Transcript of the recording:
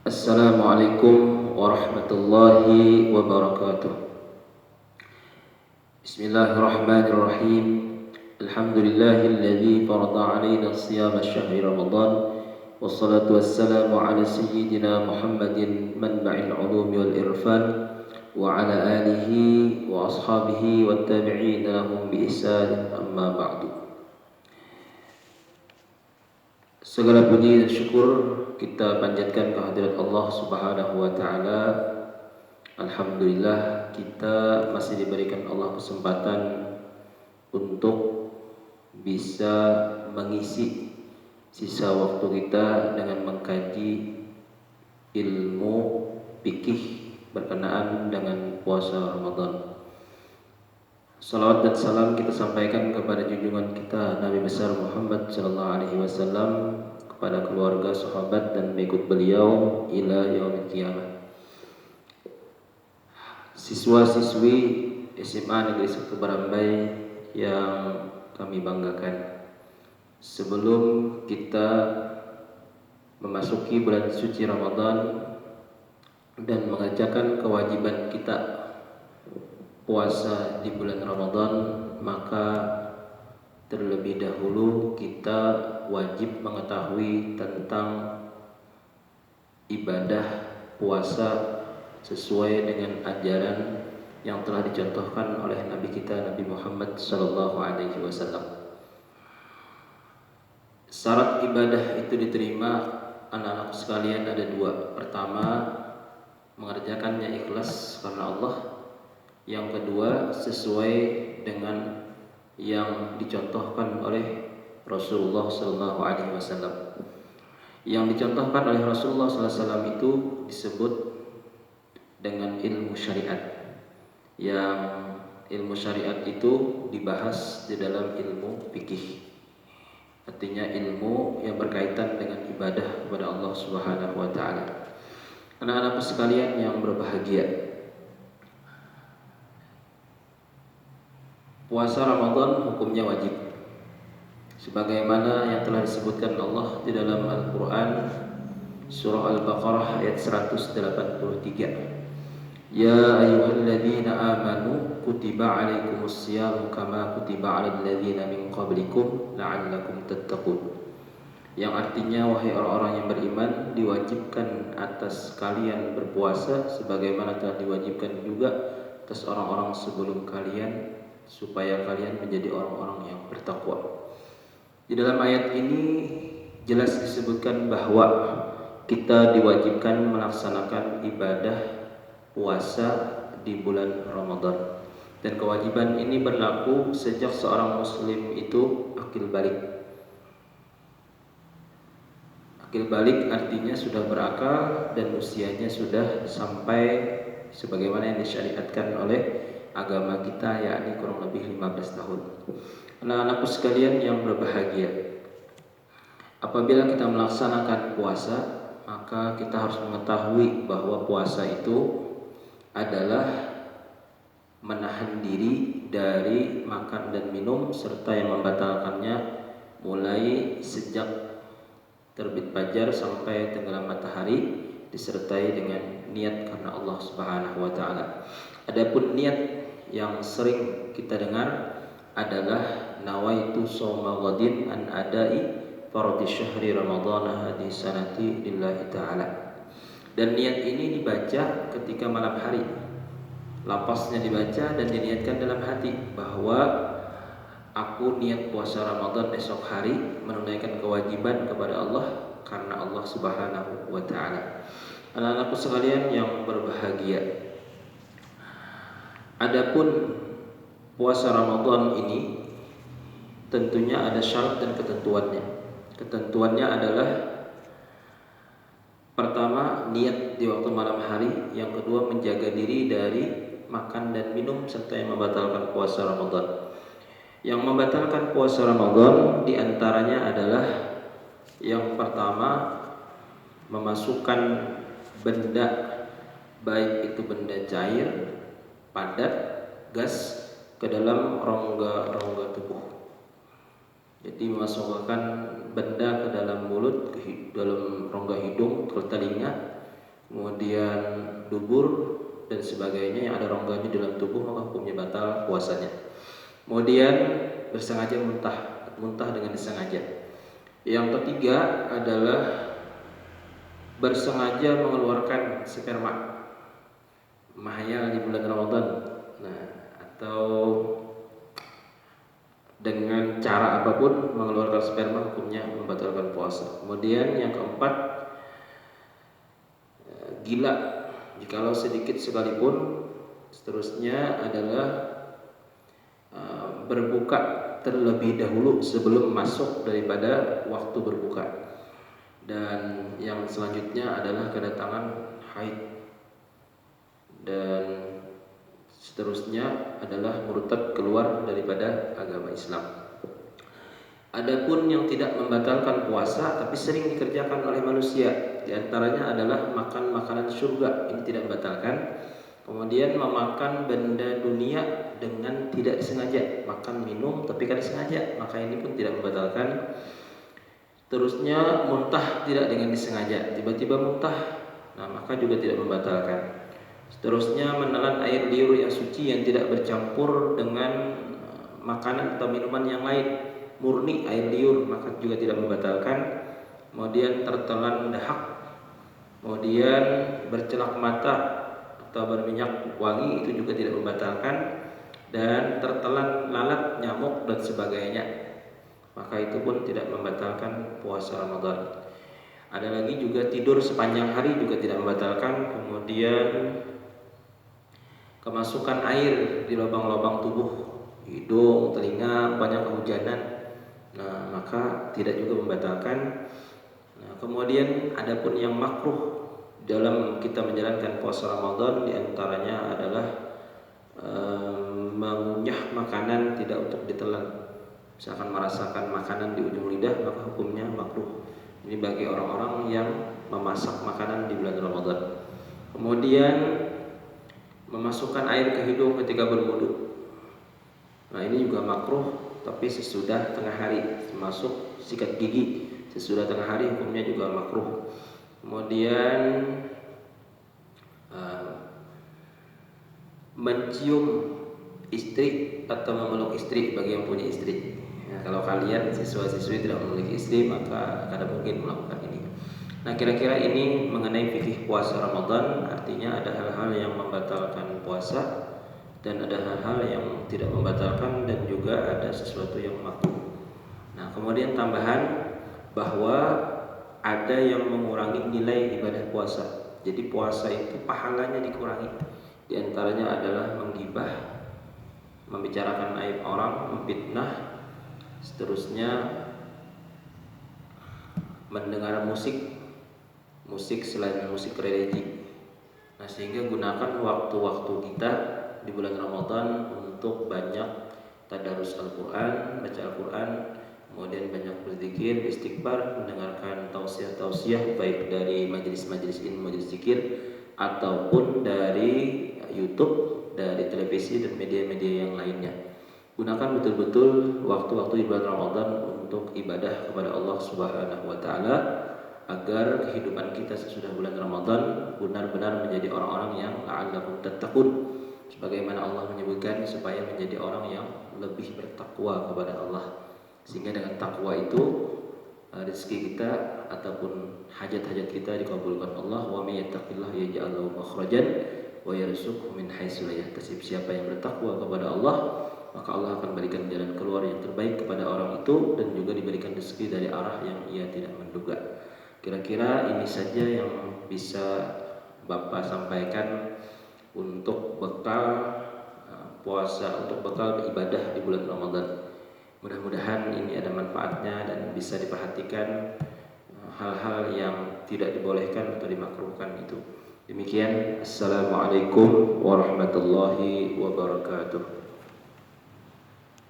Assalamualaikum warahmatullahi wabarakatuh. Bismillahirrahmanirrahim. Alhamdulillahilladzi farada 'alaina shiyama syahri Ramadan. Wassalatu wassalamu ala sayyidina Muhammadin manba'il 'ulumi wal irfan wa ala alihi wa ashabihi wat tabi'in lahum bi ihsan, amma ba'du. Segala puji dan syukur kita panjatkan kehadirat Allah Subhanahu wa taala. Alhamdulillah kita masih diberikan Allah kesempatan untuk bisa mengisi sisa waktu kita dengan mengkaji ilmu fikih berkenaan dengan puasa Ramadan. Salawat dan salam kita sampaikan kepada junjungan kita Nabi besar Muhammad sallallahu alaihi wasallam, kepada keluarga, sahabat dan pengikut beliau ila yaumil qiyamah. Siswa-siswi SMA Negeri 1 Barambai yang kami banggakan, sebelum kita memasuki bulan suci Ramadan dan mengerjakan kewajiban kita puasa di bulan Ramadan, maka terlebih dahulu kita wajib mengetahui tentang ibadah puasa sesuai dengan ajaran yang telah dicontohkan oleh Nabi kita Nabi Muhammad sallallahu alaihi wasallam. Syarat ibadah itu diterima anak-anak sekalian ada dua. Pertama, mengerjakannya ikhlas karena Allah. Yang kedua, sesuai dengan yang dicontohkan oleh Rasulullah sallallahu alaihi wasallam. Yang dicontohkan oleh Rasulullah sallallahu alaihi wasallam itu disebut dengan ilmu syariat. Yang ilmu syariat itu dibahas di dalam ilmu fikih. Artinya ilmu yang berkaitan dengan ibadah kepada Allah Subhanahu wa taala. Anak-anak sekalian yang berbahagia, puasa Ramadan hukumnya wajib, sebagaimana yang telah disebutkan Allah di dalam Al-Quran surah Al-Baqarah ayat 183. Ya ayyuhalladzina amanu kutiba alaikumus siyam kama kutiba alal ladzina min qablikum la'allakum tattaqun. Yang artinya, wahai orang-orang yang beriman, diwajibkan atas kalian berpuasa sebagaimana telah diwajibkan juga atas orang-orang sebelum kalian, supaya kalian menjadi orang-orang yang bertakwa. Di dalam ayat ini jelas disebutkan bahwa kita diwajibkan melaksanakan ibadah puasa di bulan Ramadan, dan kewajiban ini berlaku sejak seorang muslim itu akil balik. Akil balik artinya sudah berakal dan usianya sudah sampai sebagaimana yang disyariatkan oleh agama kita, yakni kurang lebih 15 tahun. Anak-anakku sekalian yang berbahagia, apabila kita melaksanakan puasa, maka kita harus mengetahui bahwa puasa itu adalah menahan diri dari makan dan minum serta yang membatalkannya, mulai sejak terbit fajar sampai tenggelam matahari, disertai dengan niat karena Allah Subhanahu wa taala. Adapun niat yang sering kita dengar adalah nawaitu shauma ghadin an adai fardhi syahri ramadhana hadhihi sanati lillahi ta'ala. Dan niat ini dibaca ketika malam hari. Lafaznya dibaca dan diniatkan dalam hati bahwa aku niat puasa Ramadan esok hari, menunaikan kewajiban kepada Allah karena Allah Subhanahu wa taala. Anak-anakku sekalian yang berbahagia, adapun puasa Ramadan ini tentunya ada syarat dan ketentuannya. Ketentuannya adalah pertama, niat di waktu malam hari. Yang kedua, menjaga diri dari makan dan minum serta yang membatalkan puasa Ramadan. Yang membatalkan puasa Ramadan diantaranya adalah yang pertama, memasukkan benda, baik itu benda cair, padat, gas, ke dalam rongga-rongga tubuh. Jadi memasukkan benda ke dalam mulut, ke dalam rongga hidung, ke telinga, dubur dan sebagainya yang ada rongganya dalam tubuh, maka hukumnya batal puasanya. Kemudian bersengaja muntah dengan disengaja. Yang ketiga adalah bersengaja mengeluarkan sperma mahayal di bulan Ramadan. Nah, atau dengan cara apapun mengeluarkan sperma, hukumnya membatalkan puasa. Kemudian yang keempat, gila jikalau sedikit sekalipun. Seterusnya adalah berbuka terlebih dahulu sebelum masuk daripada waktu berbuka. Dan yang selanjutnya adalah kedatangan haid. Dan seterusnya adalah murtad, keluar daripada agama Islam. Adapun yang tidak membatalkan puasa tapi sering dikerjakan oleh manusia, di antaranya adalah makan makanan surga, ini tidak membatalkan. Kemudian memakan benda dunia dengan tidak disengaja, makan minum tapi kan disengaja, maka ini pun tidak membatalkan. Terusnya muntah tidak dengan disengaja, tiba-tiba muntah, nah maka juga tidak membatalkan. Seterusnya menelan air liur yang suci yang tidak bercampur dengan makanan atau minuman yang lain, murni air liur, maka juga tidak membatalkan. Kemudian tertelan dahak, kemudian bercelak mata atau berminyak wangi, itu juga tidak membatalkan. Dan tertelan lalat, nyamuk dan sebagainya, maka itu pun tidak membatalkan puasa Ramadan. Ada lagi juga tidur sepanjang hari juga tidak membatalkan. Kemudian kemasukan air di lubang-lubang tubuh, hidung, telinga, banyak kehujanan, nah maka tidak juga membatalkan. Nah, kemudian adapun yang makruh dalam kita menjalankan puasa Ramadan, diantaranya adalah mengunyah makanan tidak untuk ditelan. Misalkan merasakan makanan di ujung lidah, maka hukumnya makruh. Ini bagi orang-orang yang memasak makanan di bulan Ramadan. Kemudian memasukkan air ke hidung ketika berwudu, nah ini juga makruh, tapi sesudah tengah hari, termasuk sikat gigi sesudah tengah hari, hukumnya juga makruh. Kemudian mencium istri atau memeluk istri bagi yang punya istri. Nah, kalau kalian siswa-siswi tidak memiliki istri, maka kada mungkin melakukan ini. Nah, kira-kira ini mengenai fikih puasa Ramadan. Artinya ada hal-hal yang membatalkan puasa dan ada hal-hal yang tidak membatalkan, dan juga ada sesuatu yang makruh. Nah, kemudian tambahan bahwa ada yang mengurangi nilai ibadah puasa. Jadi puasa itu pahalanya dikurangi. Di antaranya adalah menggibah, membicarakan aib orang, memfitnah, seterusnya mendengar musik selain musik religi. Nah, sehingga gunakan waktu-waktu kita di bulan Ramadan untuk banyak tadarus Al-Quran, baca Al-Quran, kemudian banyak berzikir, istighfar, mendengarkan tausiah-tausiah baik dari majelis-majelis ilmu, majelis zikir, ataupun dari YouTube, dari televisi dan media-media yang lainnya. Gunakan betul-betul waktu-waktu di bulan Ramadan untuk ibadah kepada Allah Subhanahu wa taala, agar kehidupan kita sesudah bulan Ramadan benar-benar menjadi orang-orang yang la'allakum tattaqun, sebagaimana Allah menyebutkan supaya menjadi orang yang lebih bertakwa kepada Allah. Sehingga dengan takwa itu rezeki kita ataupun hajat-hajat kita dikabulkan Allah. Wa may yattaqillaha yaj'al lahu makhrajan wa yarzuqhu min haitsu la yahtasib. Siapa yang bertakwa kepada Allah, maka Allah akan berikan jalan keluar yang terbaik kepada orang itu, dan juga diberikan rezeki dari arah yang ia tidak menduga. Kira-kira ini saja yang bisa Bapak sampaikan untuk bekal puasa, untuk bekal ibadah di bulan Ramadan. Mudah-mudahan ini ada manfaatnya dan bisa diperhatikan hal-hal yang tidak dibolehkan atau dimakruhkan itu. Demikian, assalamualaikum warahmatullahi wabarakatuh.